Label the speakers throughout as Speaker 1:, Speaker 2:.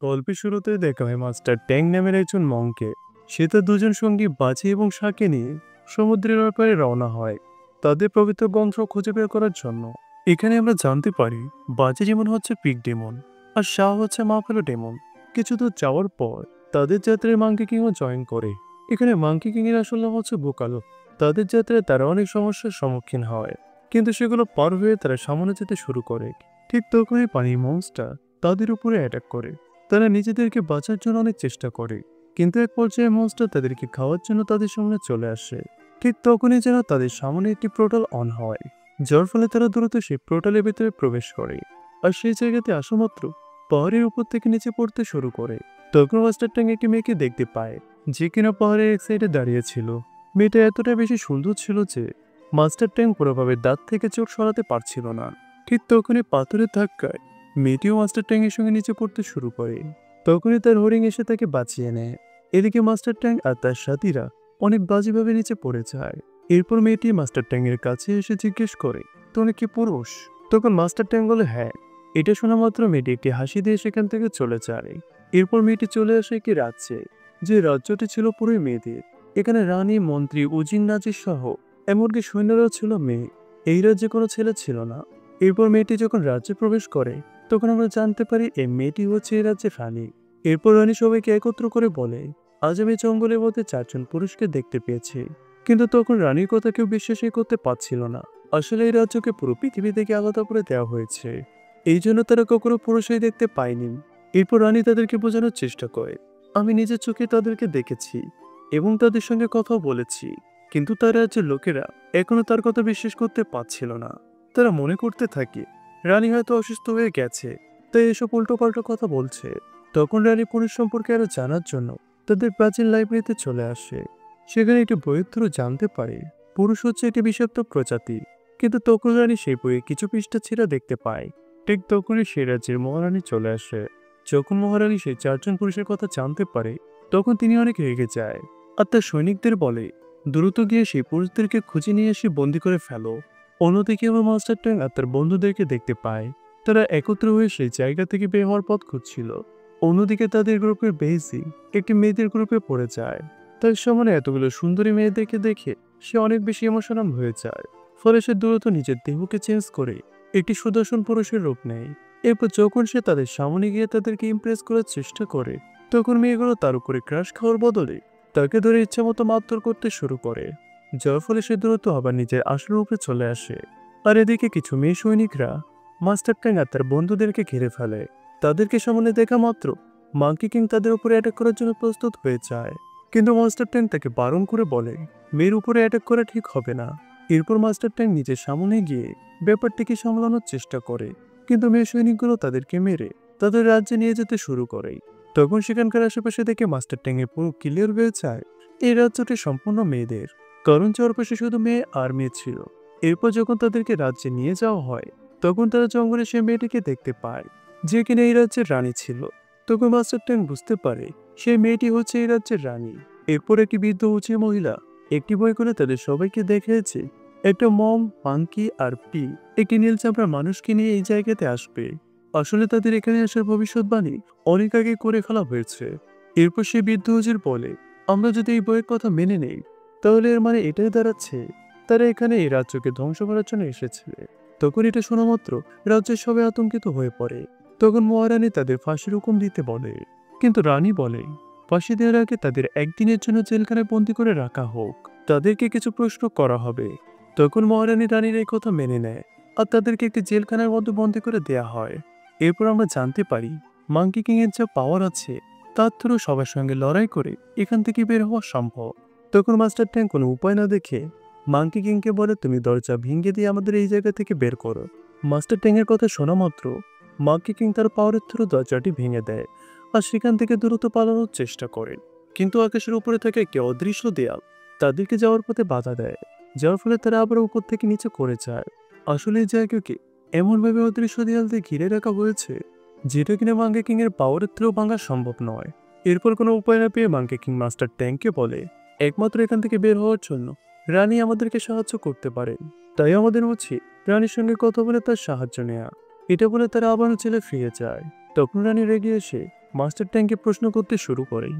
Speaker 1: গল্পের শুরুতে দেখা হয় মাস্টার ট্যাং নামের একজন মঙ্কে। সে তার দুজন সঙ্গী বাজি এবং শাকে নিয়ে সমুদ্রের ব্যাপারে রওনা হয় তাদের পবিত্র গ্রন্থ খুঁজে বের করার জন্য। এখানে আমরা জানতে পারি বাজি যেমন হচ্ছে পিক ডেমন আর শাহ হচ্ছে মাফেলো ডেমন। কিছু দূর যাওয়ার পর তাদের যাত্রায় মাঙ্কি কিংও জয়েন করে। এখানে মাঙ্কি কিং এর আসল নাম হচ্ছে বোকালো। তাদের যাত্রায় তারা অনেক সমস্যার সম্মুখীন হয়, কিন্তু সেগুলো পার হয়ে তারা সামনে যেতে শুরু করে। ঠিক তখনই পানির মনস্টার তাদের উপরে অ্যাটাক করে। তারা নিজেদেরকে বাঁচার জন্য অনেক চেষ্টা করে, কিন্তু এক পর্যায়ে মনস্টার তাদেরকে খাওয়ার জন্য তাদের সামনে চলে আসে। ঠিক তখনই যেন তাদের সামনে একটি পোর্টাল অন হয়, যার ফলে তারা দ্রুত সেই পোর্টালের ভেতরে প্রবেশ করে। আর সেই জায়গাতে আসা মাত্র পাহাড়ের উপর থেকে নিচে পড়তে শুরু করে। তখন মাস্টার ট্যাং একটি মেয়েকে দেখতে পায়, যে কিনা পাহাড়ের এক সাইডে দাঁড়িয়ে ছিল। মেয়েটা এতটা বেশি সুন্দর ছিল যে মাস্টার ট্যাং পুরোভাবে দাঁত থেকে চোখ সরাতে পারছিল না। ঠিক তখনই পাথরের ধাক্কায় মেয়েটিও মাস্টার ট্যাং এর সঙ্গে নিচে পড়তে শুরু করে। তখনই তার হরিণ এসে তাকে বাঁচিয়ে নেয়। এদিকে মাস্টার ট্যাং আর তার সাথীরা অনেক বাজেভাবে নিচে পড়ে যায়। এরপর মেয়েটি মাস্টার ট্যাং এর কাছে এসে জিজ্ঞেস করে, তুমি কি পুরুষ? তখন মাস্টার ট্যাং বলে হ্যাঁ। এটা শোনা মাত্র মেয়েটি একটি হাসি দিয়ে সেখান থেকে চলে যায়। এরপর মেয়েটি চলে আসে একটি রাজ্যে, যে রাজ্যটি ছিল পুরোই মেয়েদের। এখানে রানী, মন্ত্রী, উজির, নাজির সহ এমনকি সৈন্যরাও ছিল মেয়ে। এই রাজ্যে কোনো ছেলে ছিল না। এরপর মেয়েটি যখন রাজ্যে প্রবেশ করে, তখন আমরা জানতে পারি এই মেয়েটি হচ্ছে এই রাজ্যের রানী। এরপর রানী সবাইকে একত্র করে বলে, আজ আমি জঙ্গলের মধ্যে 4জন পুরুষকে দেখতে পেয়েছি। কিন্তু তখন রানীর কথা কেউ বিশ্বাসই করতে পারছিল না। আসলে এই রাজ্যকে পুরো পৃথিবী থেকে আলাদা করে দেওয়া হয়েছে, এই জন্য তারা কখনো পুরুষই দেখতে পায়নি। এরপর রানী তাদেরকে বোঝানোর চেষ্টা করে, আমি নিজের চোখে তাদেরকে দেখেছি এবং তাদের সঙ্গে কথাও বলেছি, কিন্তু তার রাজ্যের লোকেরা এখনো তার কথা বিশ্বাস করতে পারছিল না। তারা মনে করতে থাকে রানী হয়তো অসুস্থ হয়ে গেছে, তাই এসব উল্টোপাল্টা কথা বলছে। তখন রানী পুরুষ সম্পর্কে আরো জানার জন্য তাদের প্রাচীন লাইব্রেরিতে চলে আসে। সেখানে একটি বইয়ের থ্রু জানতে পারে পুরুষ হচ্ছে একটি বিষাক্ত প্রজাতি। কিন্তু তখন রানী সেই বইয়ে কিছু পৃষ্ঠা ছেঁড়া দেখতে পায়। ঠিক তখনই সে রাজ্যের মহারানী চলে আসে। যখন মহারানী সেই 4জন পুরুষের কথা জানতে পারে, তখন তিনি অনেক রেগে যায় আর তার সৈনিকদের বলে, দ্রুত গিয়ে সেই পুরুষদেরকে খুঁজে নিয়ে এসে বন্দি করে ফেলো। অন্যদিকে আবার মাস্টার ট্যাং আর তার বন্ধুদেরকে দেখতে পায় তারা একত্র হয়ে সেই জায়গা থেকে বের হওয়ার পথ খুঁজছিল। অন্যদিকে তাদের গ্রুপের বেইজি একটি মেয়েদের গ্রুপে পড়ে যায়। তার সামনে এতগুলো সুন্দরী মেয়েদেরকে দেখে সে অনেক বেশি ইমোশনাল হয়ে যায়। ফলে সে দ্রুত নিজের দেহকে চেঞ্জ করে একটি সুদর্শন পুরুষের রূপ নেয়। এরপর যখন সে তাদের সামনে গিয়ে তাদেরকে ইমপ্রেস করার চেষ্টা করে, তখন মেয়েগুলো তার উপরে ক্রাশ খাওয়ার বদলে তাকে ধরে ইচ্ছামতো মারধর করতে শুরু করে, যার ফলে সে দ্রুত আবার নিজের আসল রূপে চলে আসে। আর এদিকে কিছু মেয়ে সৈনিকরা মাস্টার ট্যাং আর তার বন্ধুদেরকে ঘিরে ফেলে। তাদেরকে সামনে দেখা মাত্র মাঙ্কি কিং তাদের উপরে অ্যাটাক করার জন্য প্রস্তুত হয়ে যায়, কিন্তু মাস্টার ট্যাং তাকে বারণ করে বলে মেয়ের উপরে অ্যাটাক করা ঠিক হবে না। এরপর মাস্টার ট্যাং নিজের সামনে গিয়ে ব্যাপারটিকে সামলানোর চেষ্টা করে, কিন্তু মেয়ে সৈনিকগুলো তাদেরকে মেরে তাদের রাজ্যে নিয়ে যেতে শুরু করে। তখন সেখানকার আশেপাশে দেখে মাস্টার ট্যাং এর পুরো ক্লিয়ার হয়ে যায় এই রাজ্যটি সম্পূর্ণ মেয়েদের, কারণ চারপাশে শুধু মেয়ে আর মেয়ে ছিল। এরপর যখন তাদেরকে রাজ্যে নিয়ে যাওয়া হয়, তখন তারা জঙ্গলে সে মেয়েটিকে দেখতে পায়, যে কিনা এই রাজ্যের রানী ছিল। তখন মাস্টার ট্যাং বুঝতে পারে সেই মেয়েটি হচ্ছে এই রাজ্যের রানী। এরপর একটি বৃদ্ধ উঁচু মহিলা একটি বই করে তাদের সবাইকে দেখিয়েছে একটা মম, পাঙ্কি আর পি একটি নীল চামড়া মানুষকে নিয়ে এই জায়গাতে আসবে। আসলে তাদের এখানে আসার ভবিষ্যৎবাণী অনেক আগে করে ফেলা হয়েছে। এরপর সে বৃদ্ধ হুজুর বলে, আমরা যদি এই বইয়ের কথা মেনে নেই, তাহলে এর মানে এটাই দাঁড়াচ্ছে তারা এখানে এই রাজ্যকে ধ্বংস করার জন্য এসেছে। তখন এটা শোনা মাত্র রাজ্যের সবাই আতঙ্কিত হয়ে পড়ে। তখন মহারানী তাদের ফাঁসির হুকুম দিতে বলে, কিন্তু রানী বলে ফাঁসি দেওয়ার আগে তাদের একদিনের জন্য জেলখানায় বন্দি করে রাখা হোক, তাদেরকে কিছু প্রশ্ন করা হবে। তখন মহারানী রানীর এই কথা মেনে নেয় আর তাদেরকে একটি জেলখানার মধ্যে বন্দি করে দেয়া হয়। এরপর আমরা জানতে পারি মাঙ্কি কিং এর যা পাওয়ার আছে তার থ্রু সবার সঙ্গে লড়াই করে এখান থেকে বের হওয়া সম্ভব। তখন মাস্টার ট্যাং কোনো উপায় না দেখে মাঙ্কি কিংকে বলে, তুমি দরজা ভেঙে দিয়ে আমাদের এই জায়গা থেকে বের করো। মাস্টার ট্যাং এর কথা শোনা মাত্র মাঙ্কি কিং তার পাওয়ারের থ্রু দরজাটি ভেঙে দেয় আর সেখান থেকে দ্রুত পালানোর চেষ্টা করেন। কিন্তু আকাশের উপরে থেকে একটি অদৃশ্য দেয়াল তাদেরকে যাওয়ার পথে বাধা দেয়, যার ফলে তারা আবার উপর থেকে নিচে করে যায়। আসলে এই জায়গাকে এমনভাবে অদৃশ্য দেয়াল দিয়ে ঘিরে রাখা হয়েছে যেটা কিনা মাঙ্কি কিং এর পাওয়ারের থ্রু ভাঙা সম্ভব নয়। এরপর কোনো উপায় না পেয়ে মাঙ্কি কিং মাস্টার ট্যাংকে বলে, একমাত্র এখান থেকে বের হওয়ার জন্য রানী আমাদেরকে সাহায্য করতে পারেন, তাই আমাদের উচিত রানীর সঙ্গে কথা বলে তার সাহায্য নেয়া। এটা বলে তারা আবারও জেলে ফিরে যায়। তখন রানী রেগে এসে মাস্টার ট্যাঙ্কে প্রশ্ন করতে শুরু করে।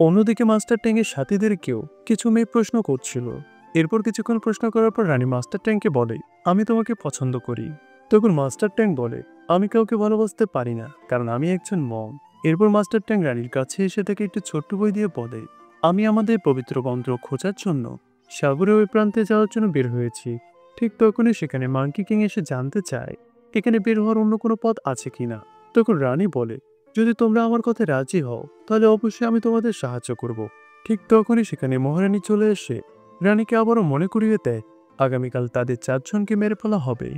Speaker 1: অন্যদিকে মাস্টার ট্যাঙ্কের সাথীদেরকেও কিছু মেয়ে প্রশ্ন করছিল। এরপর কিছুক্ষণ প্রশ্ন করার পর রানী মাস্টার ট্যাঙ্ককে বলে, আমি তোমাকে পছন্দ করি। তখন মাস্টার ট্যাঙ্ক বলে, আমি কাউকে ভালোবাসতে পারি না, কারণ আমি একজন মম। এরপর মাস্টার ট্যাঙ্ক রানীর কাছে এসে তাকে একটি ছোট্ট বই দিয়ে বলে, আমি আমাদের পবিত্র বন্ধ খোঁজার জন্য সাগরের ওই প্রান্তে যাওয়ার জন্য বের হয়েছি। ঠিক তখনই সেখানে মাঙ্কি কিং এসে জানতে চায় এখানে বের হওয়ার অন্য কোনো পথ আছে কিনা। তখন রানী বলে, যদি তোমরা আমার কথায় রাজি হও তাহলে অবশ্যই আমি তোমাদের সাহায্য করব। ঠিক তখনই সেখানে মহারানী চলে এসে রানীকে আবারও মনে করিয়ে দেয় আগামীকাল তাদের 4 জনকে মেরে ফেলা হবে।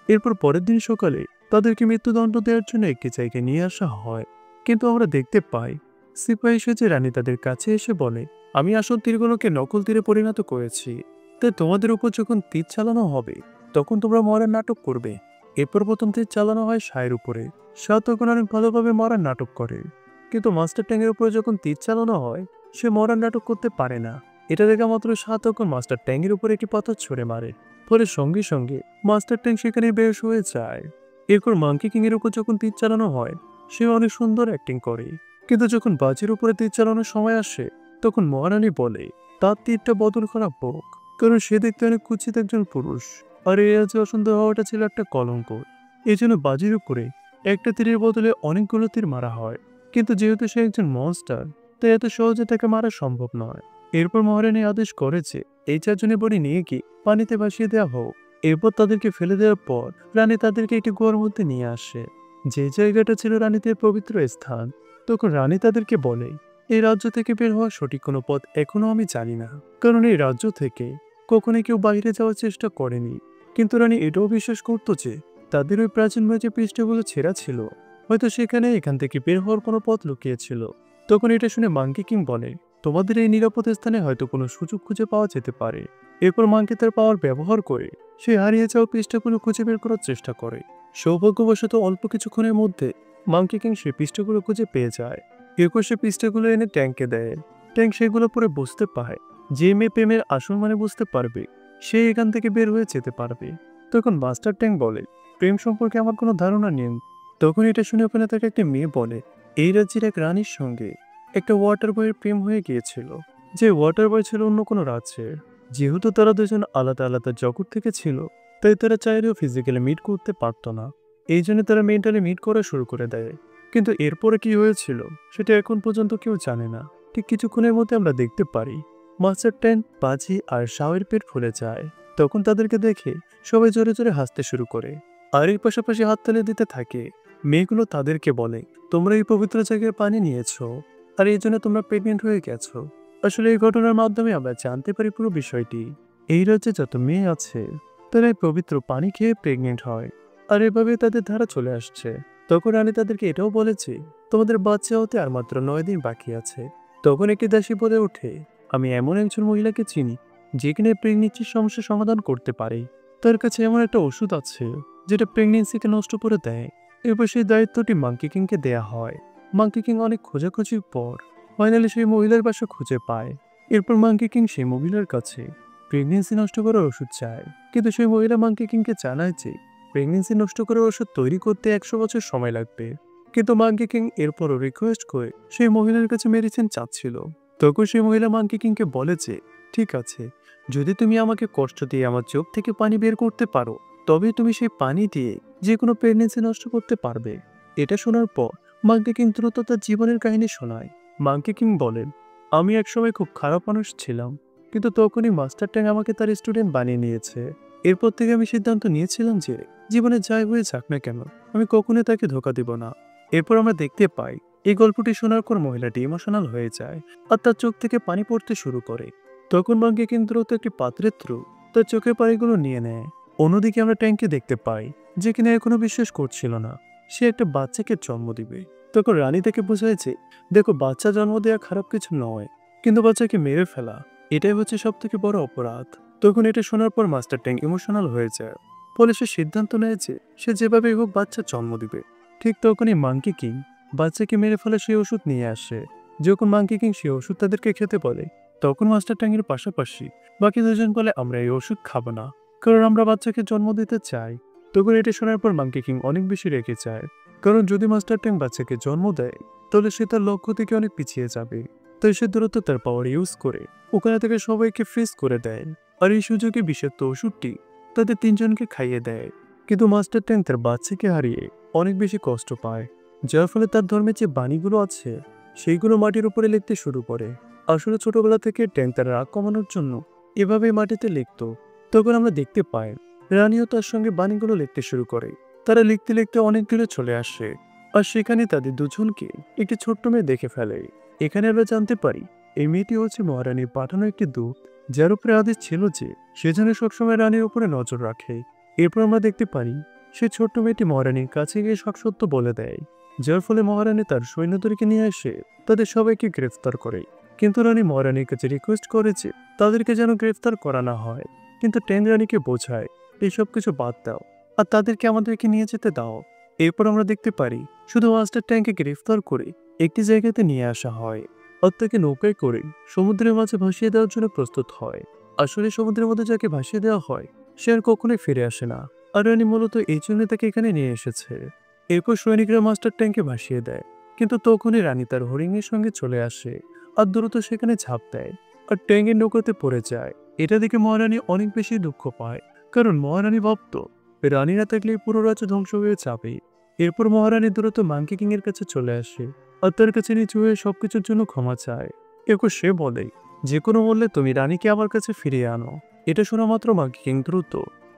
Speaker 1: এরপর পরের দিন সকালে তাদেরকে মৃত্যুদণ্ড দেওয়ার জন্য একটি জায়গায় নিয়ে আসা হয়। কিন্তু আমরা দেখতে পাই সিপাহী সেজে রানী তাদের কাছে এসে বলে, আমি আসল তীরগুলোকে নকল তীরে পরিণত করেছি, তাই তোমাদের উপর যখন তীর চালানো হবে তখন তোমরা মরার নাটক করবে। এরপর প্রথম তীর চালানো হয় শাহের উপরে। শাহ তখন অনেক ভালোভাবে মরার নাটক করে, কিন্তু মাস্টার ট্যাঙ্কের উপরে যখন তীর চালানো হয় সে মরার নাটক করতে পারে না। এটা দেখা মাত্র শাহ তখন মাস্টার ট্যাঙ্কের উপরে একটি পাথর ছুঁড়ে মারে, ফলে সঙ্গে সঙ্গে মাস্টার ট্যাঙ্ক সেখানে বেশ হয়ে যায়। এরপর মাঙ্কি কিং এর উপর যখন তীর চালানো হয় সে অনেক সুন্দর অ্যাক্টিং করে, কিন্তু যখন বাজির উপরে তীর চালানোর সময় আসে তখন মহারানী বলে তার তীরটা বদল করা হোক, কারণ সে দেখতে অনেক কুৎসিত একজন পুরুষ, আর এই রাজ্যে অসুন্দর হওয়াটা ছিল একটা কলঙ্ক। এই জন্য বাজির উপরে একটা তীরের বদলে অনেকগুলো তীর মারা হয়, কিন্তু যেহেতু সে একজন মনস্টার তাই এত সহজে তাকে মারা সম্ভব নয়। এরপর মহারানী আদেশ করে যে এই 4 জনের বডি নিয়ে গিয়ে পানিতে ভাসিয়ে দেওয়া হোক। এরপর তাদেরকে ফেলে দেওয়ার পর রানী তাদেরকে একটি গুহার মধ্যে নিয়ে আসে, যে জায়গাটা ছিল রানীদের পবিত্র স্থান। তখন রানী তাদেরকে বলে, এই রাজ্য থেকে বের হওয়ার সঠিক কোনো পথ এখনো আমি জানি না, কারণ এই রাজ্য থেকে কখনোই কেউ বাইরে যাওয়ার চেষ্টা করেনি। কিন্তু রানী এটাও বিশ্বাস করতো যে তাদের ওই প্রাচীন যে পৃষ্ঠগুলো ছেঁড়া ছিল, হয়তো সেখানে এখান থেকে বের হওয়ার কোনো পথ লুকিয়েছিল। তখন এটা শুনে মাঙ্কি কিং বলে, তোমাদের এই নিরাপদ স্থানে হয়তো কোনো সুযোগ খুঁজে পাওয়া যেতে পারে। এরপর মাঙ্কি তার পাওয়ার ব্যবহার করে সে হারিয়ে যাওয়া পৃষ্ঠাগুলো খুঁজে বের করার চেষ্টা করে। সৌভাগ্যবশত অল্প কিছুক্ষণের মধ্যে মাঙ্কি কিং সেই পৃষ্ঠাগুলো খুঁজে পেয়ে যায়। এরপর সে পৃষ্ঠাগুলো এনে ট্যাঙ্কে দেয়। ট্যাঙ্ক সেগুলো পরে বুঝতে পায় যে মেয়ে প্রেমের আসল মানে বুঝতে পারবে সে এখান থেকে বের হয়ে যেতে পারবে। তখন মাস্টার ট্যাঙ্ক বলে, প্রেম সম্পর্কে আমার কোনো ধারণা নেই। তখন এটা শুনে ওখানে তাকে একটা মেয়ে বলে, এই রাজ্যের এক রানীর সঙ্গে একটা ওয়াটার বয়ের প্রেম হয়ে গিয়েছিল, যে ওয়াটার বয় ছিল অন্য কোনো রাজ্যের। যেহেতু তারা দুজন আলাদা আলাদা জগৎ থেকে ছিল তাই তারা চাইলেও ফিজিক্যালি মিট করতে পারতো না। এই জন্য তারা মেন্টালি মিট করা শুরু করে দেয়। কিন্তু এরপরে কি হয়েছিল সেটা এখন পর্যন্ত কেউ জানে না। ঠিক কিছুক্ষণের মধ্যে আমরা দেখতে পারি মাস্টার ট্যান, বাজি আর শাওয়ের পেট ফুলে যায়। তখন তাদেরকে দেখে সবাই জোরে জোরে হাসতে শুরু করে, আর এর পাশাপাশি হাততালি দিতে থাকে। মেয়েগুলো তাদেরকে বলে, তোমরা এই পবিত্র জায়গায় পানি নিয়েছো আর এই জন্য তোমরা প্রেগনেন্ট হয়ে গেছো। আসলে এই ঘটনার মাধ্যমে আমরা জানতে পারি পুরো বিষয়টি। এই রাজ্যে যত মেয়ে আছে তারা এই পবিত্র পানি খেয়ে প্রেগনেন্ট হয়, আর এভাবে তাদের ধারা চলে আসছে। তখন রানী তাদেরকে এটাও বলেছে তোমাদের বাচ্চা হতে আর মাত্র 9 দিন বাকি আছে। তখন একটি দাসী বলে ওঠে, আমি এমন একজন মহিলাকে চিনি যে কিনা প্রেগনেন্সির সমস্যা সমাধান করতে পারে। তার কাছে এমন একটা ওষুধ আছে যেটা প্রেগনেন্সিকে নষ্ট করে দেয়। এরপর সেই দায়িত্বটি মাঙ্কি কিংকে দেয়া হয়। মাঙ্কি কিং অনেক খোঁজাখুঁজির পর ফাইনালি সেই মহিলার বাসা খুঁজে পায়। এরপর মাঙ্কি কিং সেই মহিলার কাছে প্রেগনেন্সি নষ্ট করার ওষুধ চায়, কিন্তু সেই মহিলা মাঙ্কি কিংকে জানায় যে প্রেগনেন্সি নষ্ট করার ওষুধ তৈরি করতে 100 বছর সময় লাগবে। কিন্তু মাঙ্কি কিং এরপরও রিকোয়েস্ট করে সেই মহিলার কাছে মেডিসিন চাচ্ছিল। তখন সেই মহিলা মাঙ্কি কিংকে বলে যে ঠিক আছে, যদি তুমি আমাকে কষ্ট দিয়ে আমার চোখ থেকে পানি বের করতে পারো তবে তুমি সেই পানি দিয়ে যে কোনো প্রেগনেন্সি নষ্ট করতে পারবে। এটা শোনার পর মাঙ্কি কিং দ্রুত তার জীবনের কাহিনী শোনায়। মাঙ্কি কিং বলেন, আমি একসময় খুব খারাপ মানুষ ছিলাম, কিন্তু তখনই মাস্টার ট্যাং আমাকে তার স্টুডেন্ট বানিয়ে নিয়েছে। এরপর থেকে আমি সিদ্ধান্ত নিয়েছিলাম যে জীবনে যাই হয়ে যাক না কেন আমি কখনোই তাকে ধোকা দিব না। এরপর আমরা দেখতে পাই এই গল্পটি শোনার পর মহিলাটি ইমোশনাল হয়ে যায় আর তার চোখ থেকে পানি পড়তে শুরু করে। তখন মাঙ্কি কিং দ্রুত একটি পাত্রের থ্রু তার চোখের পানিগুলো নিয়ে নেয়। অন্যদিকে আমরা ট্যাঙ্কে দেখতে পাই যে কিনা এখনো বিশ্বাস করছিল না সে একটা বাচ্চাকে জন্ম দিবে। তখন রানী তাকে বোঝাইছে, দেখো বাচ্চা জন্ম দেওয়া খারাপ কিছু নয়, কিন্তু বাচ্চাকে মেরে ফেলা এটাই হচ্ছে সব থেকে বড় অপরাধ। তখন এটা শোনার পর মাস্টার ট্যাং ইমোশনাল হয়ে যায়, ফলে সে সিদ্ধান্ত নেয় যে সে যেভাবেই হোক বাচ্চা জন্ম দিবে। ঠিক তখনই মাঙ্কি কিং বাচ্চাকে মেরে ফেলে সেই ওষুধ নিয়ে আসে। যখন মাঙ্কি কিং সেই ওষুধ তাদেরকে খেতে বলে তখন মাস্টার ট্যাংয়ের পাশাপাশি বাকি দুজন বলে আমরা এই ওষুধ খাবো না, কারণ আমরা বাচ্চাকে জন্ম দিতে চাই। তখন এটা শোনার পর মাঙ্কি কিং অনেক বেশি রেগে যায়, কারণ যদি মাস্টার ট্যাং বাচ্চাকে জন্ম দেয় তাহলে সে তার লক্ষ্য থেকে অনেক পিছিয়ে যাবে। তাই সে দ্রুত তার পাওয়ার ইউজ করে ওখানে থেকে সবাইকে ফ্রিজ করে দেয়। আর এই সুযোগে বিষাক্ত ওষুধটি তাদের তিনজনকে খাইয়ে দেয়। কিন্তু মাস্টার ট্যাঙ্ক তার বাচ্চাকে হারিয়ে অনেক বেশি কষ্ট পায়, যার ফলে তার ধর্মের যে বাণীগুলো আছে সেইগুলো মাটির উপরে লিখতে শুরু করে। আসলে ছোটবেলা থেকে ট্যাঙ্ক তার রাগ কমানোর জন্য এভাবে মাটিতে লিখতো। তখন আমরা দেখতে পাই রানীও তার সঙ্গে বাণীগুলো লিখতে শুরু করে। তারা লিখতে লিখতে অনেক দূরে চলে আসে, আর সেখানে তাদের দুজনকে একটি ছোট্ট মেয়ে দেখে ফেলে। এখানে আমরা জানতে পারি এই মেয়েটি হচ্ছে মহারানীর পাঠানো একটি দূত, যার উপরে আদেশ ছিল যে সে যেন সবসময় রানীর উপরে নজর রাখে। এরপর আমরা দেখতে পারি সে ছোট্ট মেয়েটি মহারানীর কাছে গিয়ে সব সত্য বলে দেয়, যার ফলে মহারানী তার সৈন্যদেরকে নিয়ে এসে তাদের সবাইকে গ্রেফতার করে। কিন্তু রানী মহারানীর কাছে রিকোয়েস্ট করে যে তাদেরকে যেন গ্রেফতার করা না হয়, কিন্তু ট্যাঙ্ক রানীকে বোঝায় এইসব কিছু বাদ দাও আর তাদেরকে আমাদেরকে নিয়ে যেতে দাও। এরপর আমরা দেখতে পারি শুধু মাস্টার ট্যাঙ্ককে গ্রেফতার করে একটি জায়গাতে নিয়ে আসা হয় আর তাকে নৌকায় করে সমুদ্রের মাঝে ভাসিয়ে দেওয়ার জন্য প্রস্তুত হয়। আসলে সমুদ্রের মধ্যে যাকে ভাসিয়ে দেওয়া হয় সে আর কখনোই ফিরে আসে না, আর রানী মূলত এই জন্য তাকে এখানে নিয়ে এসেছে। এরপর সৈনিকরা মাস্টার ট্যাঙ্কে ভাসিয়ে দেয়, কিন্তু তখনই রানী তার হরিণের সঙ্গে চলে আসে আর দ্রুত সেখানে ঝাঁপ দেয় আর ট্যাঙ্কের নৌকাতে পড়ে যায়। এটা দেখে মহারানী অনেক বেশি দুঃখ পায়, কারণ মহারানী ভাবত রানী না থাকলে পুরো রাজ্য ধ্বংস হয়ে যাবে। এরপর মহারানী দ্রুত মাঙ্কি কিং এর কাছে চলে আসে আর তার কাছে নিচু হয়ে সবকিছুর জন্য ক্ষমা চায়। এরপর সে বলে যে কোনো মূল্যে তুমি রানীকে আমার কাছে ফিরিয়ে আনো। এটা শোনা মাত্র মাঙ্কি কিং দ্রুত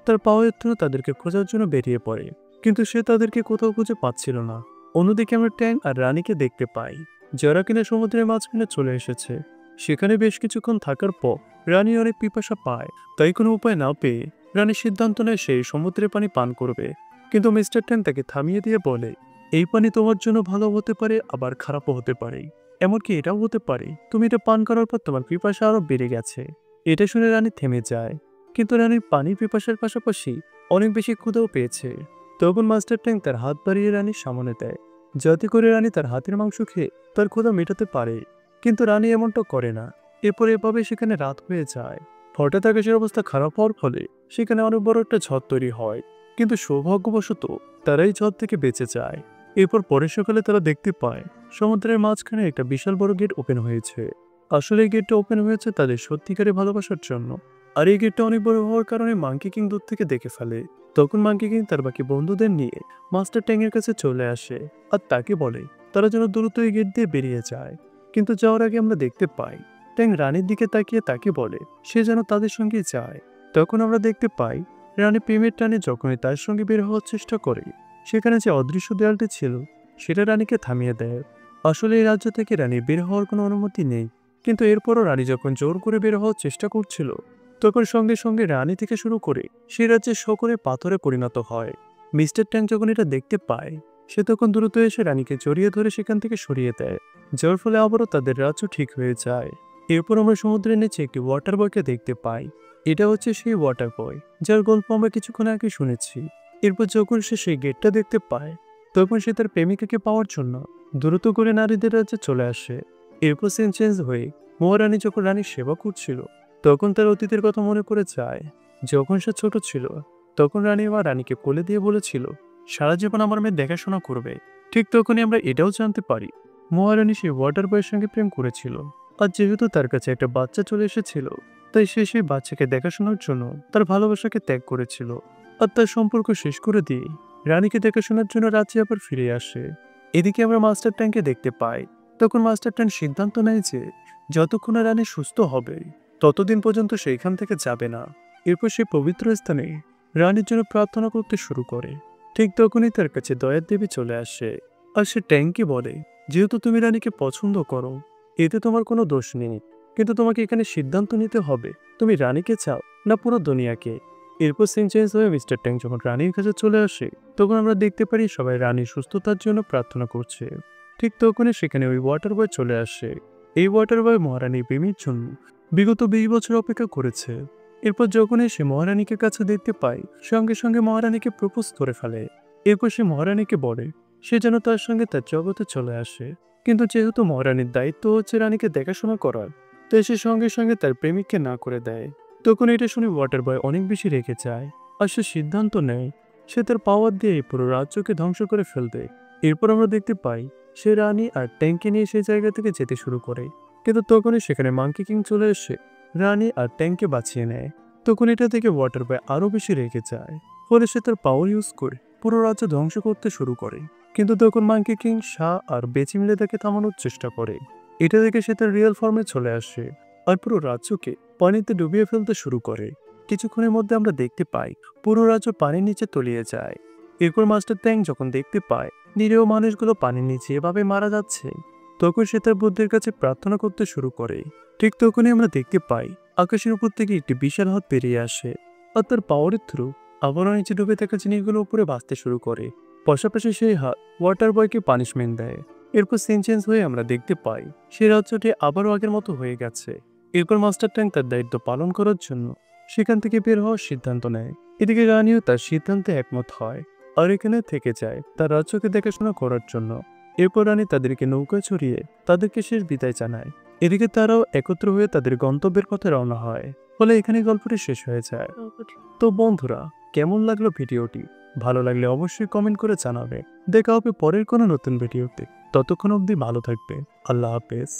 Speaker 1: তার পাওয়ার থ্রু তাদেরকে খোঁজার জন্য বেরিয়ে পড়ে, কিন্তু সে তাদেরকে কোথাও খুঁজে পাচ্ছিল না। অন্যদিকে আমরা ট্যাং আর রানীকে দেখতে পাই, যারা কিনা সমুদ্রের মাঝখানে চলে এসেছে। সেখানে বেশ কিছুক্ষণ থাকার পর রানী অনেক পিপাসা পায়, তাই কোনো উপায় না পেয়ে রানী সিদ্ধান্ত নেয় সেই সমুদ্রের পানি পান করবে। কিন্তু মিস্টার ট্যাং তাকে থামিয়ে দিয়ে বলে এই পানি তোমার জন্য ভালো হতে পারে আবার খারাপও হতে পারে, এমনকি এটাও হতে পারে তুমি এটা পান করার পর তোমার পিপাসা আরো বেড়ে গেছে। এটা শুনে রানী থেমে যায়, কিন্তু রানীর পানির পিপাসার পাশাপাশি অনেক বেশি ক্ষুধাও পেয়েছে। তখন মাস্টার ট্যাং তার হাত বাড়িয়ে রানীর সামনে দেয়, যাতে করে রানী তার হাতের মাংস খেয়ে তার ক্ষুধা মেটাতে পারে। কিন্তু রানী এমনটা করে না। এরপর এভাবে সেখানে রাত হয়ে যায়। হঠাৎ আকাশের অবস্থা খারাপ হওয়ার ফলে সেখানে অনেক বড় একটা ঝড় তৈরি হয়, কিন্তু সৌভাগ্যবশত তারা এই ঝড় থেকে বেঁচে যায়। এরপর পরের সকালে তারা দেখতে পায় সমুদ্রের মাঝখানে একটা বিশাল বড় গেট ওপেন হয়েছে। আসলে এই গেটটা ওপেন হয়েছে তাদের সত্যিকারের ভালোবাসার জন্য, আর এই গেটটা অনেক বড় হওয়ার কারণে মাঙ্কি কিং দূর থেকে দেখে ফেলে। তখন মাঙ্কি কিং তার বাকি বন্ধুদের নিয়ে মাস্টার ট্যাং এর কাছে চলে আসে আর তাকে বলে তারা যেন দ্রুত এই গেট দিয়ে বেরিয়ে যায়। কিন্তু যাওয়ার আগে আমরা দেখতে পাই ট্যাং রানীর দিকে তাকিয়ে তাকে বলে সে যেন তাদের সঙ্গে যায়। তখন আমরা দেখতে পাই রানী প্রেমের টানে যখনই তার সঙ্গে বের হওয়ার চেষ্টা করে, সেখানে যে অদৃশ্য দেয়ালটি ছিল সেটা রানীকে থামিয়ে দেয়। আসলে এই রাজ্য থেকে রানীর বের হওয়ার কোনো অনুমতি নেই, কিন্তু এরপরও রানী যখন জোর করে বের হওয়ার চেষ্টা করছিল তখন সঙ্গে সঙ্গে রানী থেকে শুরু করে সেই রাজ্যের সকলে পাথরে পরিণত হয়। মিস্টার ট্যাং যখন এটা দেখতে পায় সে তখন দ্রুত এসে রানীকে জড়িয়ে ধরে সেখান থেকে সরিয়ে দেয়, যার ফলে আবারও তাদের রাজ্য ঠিক হয়ে যায়। এরপর আমরা সমুদ্রের নিচে একটি ওয়াটার বয়কে দেখতে পাই। এটা হচ্ছে সেই ওয়াটার বয় যার গল্প আমরা কিছুক্ষণ আগে শুনেছি। এরপর যখন সে সেই গেটটা দেখতে পায় তখন সে তার প্রেমিকাকে পাওয়ার জন্য দ্রুত করে নারীদের রাজ্যে চলে আসে। এরপর সিন চেঞ্জ হয়ে মহারানী যখন রানীর সেবা করছিল তখন তার অতীতের কথা মনে পড়ে যায়। যখন সে ছোট ছিল তখন রানী মা রানীকে কোলে দিয়ে বলেছিল সারা জীবন আমার মেয়ে দেখাশোনা করবে। ঠিক তখনই আমরা এটাও জানতে পারি মহারানী সেই ওয়াটার বয়ের সঙ্গে প্রেম করেছিল, আর যেহেতু তার কাছে একটা বাচ্চা চলে এসেছিল তাই সে সেই বাচ্চাকে দেখাশোনার জন্য তার ভালোবাসাকে ত্যাগ করেছিল, আর তার সম্পর্ক শেষ করে দিয়ে রানীকে দেখাশোনার জন্য রাজ্যে আবার ফিরে আসে। এদিকে আমরা মাস্টার ট্যাংকে দেখতে পাই। তখন মাস্টার ট্যাং সিদ্ধান্ত নেয় যে যতক্ষণ না রানী সুস্থ হবে ততদিন পর্যন্ত সেইখান থেকে যাবে না। এরপর সে পবিত্র স্থানে রানীর জন্য প্রার্থনা করতে শুরু করে। ঠিক তখনই তার কাছে দয়ার দেবী চলে আসে, আর সে ট্যাংকে বলে যেহেতু তুমি রানীকে পছন্দ করো এতে তোমার কোনো দোষ নেই, কিন্তু তোমাকে এখানে সিদ্ধান্ত নিতে হবে তুমি রানীকে চাও না পুরো দুনিয়াকে। এরপর সিন চেঞ্জ হয়ে মিস্টার ট্যাং যখন রানীর কাছে চলে আসে তখন আমরা দেখতে পারি সবাই রানীর সুস্থতার জন্য প্রার্থনা করছে। ঠিক তখনই সেখানে ওই ওয়াটার বয় চলে আসে। এই ওয়াটার বয় মহারানীর প্রেমের জন্য বিগত 20 বছর অপেক্ষা করেছে। এরপর যখনই সে মহারানীকে কাছে দেখতে পায় সঙ্গে সঙ্গে মহারানীকে প্রপোজ করে ফেলে। এরপর সে মহারানীকে বলে সে যেন তার সঙ্গে তার জগতে চলে আসে, কিন্তু যেহেতু মহারানীর দায়িত্ব হচ্ছে রানীকে দেখাশোনা করার তাই সে সঙ্গে সঙ্গে তার প্রেমিককে না করে দেয়। তখন এটা শুনে ওয়াটার বয় অনেক বেশি রেগে যায়, আর সে সিদ্ধান্ত নেয় সে তার পাওয়ার দিয়ে এই পুরো রাজ্যকে ধ্বংস করে ফেলবে। এরপর আমরা দেখতে পাই সে রানী আর ট্যাংকে নিয়ে সেই জায়গা থেকে যেতে শুরু করে, কিন্তু তখনই সেখানে মাঙ্কি কিং চলে এসে রানী আর ট্যাংকে বাঁচিয়ে নেয়। তখন এটা থেকে ওয়াটার বয় আরো বেশি রেগে যায়, ফলে সে তার পাওয়ার ইউজ করে পুরো রাজ্য ধ্বংস করতে শুরু করে। কিন্তু তখন মাঙ্কি কিং শাহ আর বেচি মিলে তাকে থামানোর চেষ্টা করে। এটা দেখে সে তার রিয়েল ফর্মে চলে আসে আর পুরো রাজ্যকে পানিতে ডুবিয়ে ফেলতে শুরু করে। কিছুক্ষণের মধ্যে আমরা দেখতে পাই পুরো রাজ্য পানির নিচে তলিয়ে যায়। এরপর মাস্টার ট্যাং যখন দেখতে পায় নিরীহ মানুষগুলো পানির নিচে এভাবে মারা যাচ্ছে, তখন সে তার বুদ্ধির কাছে প্রার্থনা করতে শুরু করে। ঠিক তখনই আমরা দেখতে পাই আকাশের উপর থেকে একটি বিশাল হাত বেরিয়ে আসে আর তার পাওয়ারের থ্রু আবারও নিচে ডুবে থাকা জিনিসগুলো উপরে ভাসতে শুরু করে। পাশাপাশি সেই হাত ওয়াটার বয়কে পানিশমেন্ট দেয়। এরপর সিন চেঞ্জ হয়ে আমরা দেখতে পাই সেই রাজ্যটি আবারও আগের মতো হয়ে গেছে। এরপর মাস্টার ট্যাং তার দায়িত্ব পালন করার জন্য সেখান থেকে বের হওয়ার সিদ্ধান্ত নেয়। এদিকে রানীও তার সিদ্ধান্তে একমত হয় আর এখানে থেকে যায় তার রাজ্যকে দেখাশোনা করার জন্য। এরপর রানী তাদেরকে নৌকায় চড়িয়ে তাদেরকে শেষ বিদায় জানায়। এদিকে তারাও একত্র হয়ে তাদের গন্তব্যের পথে রওনা হয়। ফলে এখানে গল্পটি শেষ হয়ে যায়। তো বন্ধুরা, কেমন লাগলো ভিডিওটি? ভালো লাগলে অবশ্যই কমেন্ট করে জানাবে। দেখা হবে পরের কোনো নতুন ভিডিওতে। ততক্ষণ অবধি ভালো থাকবে। আল্লাহ হাফেজ।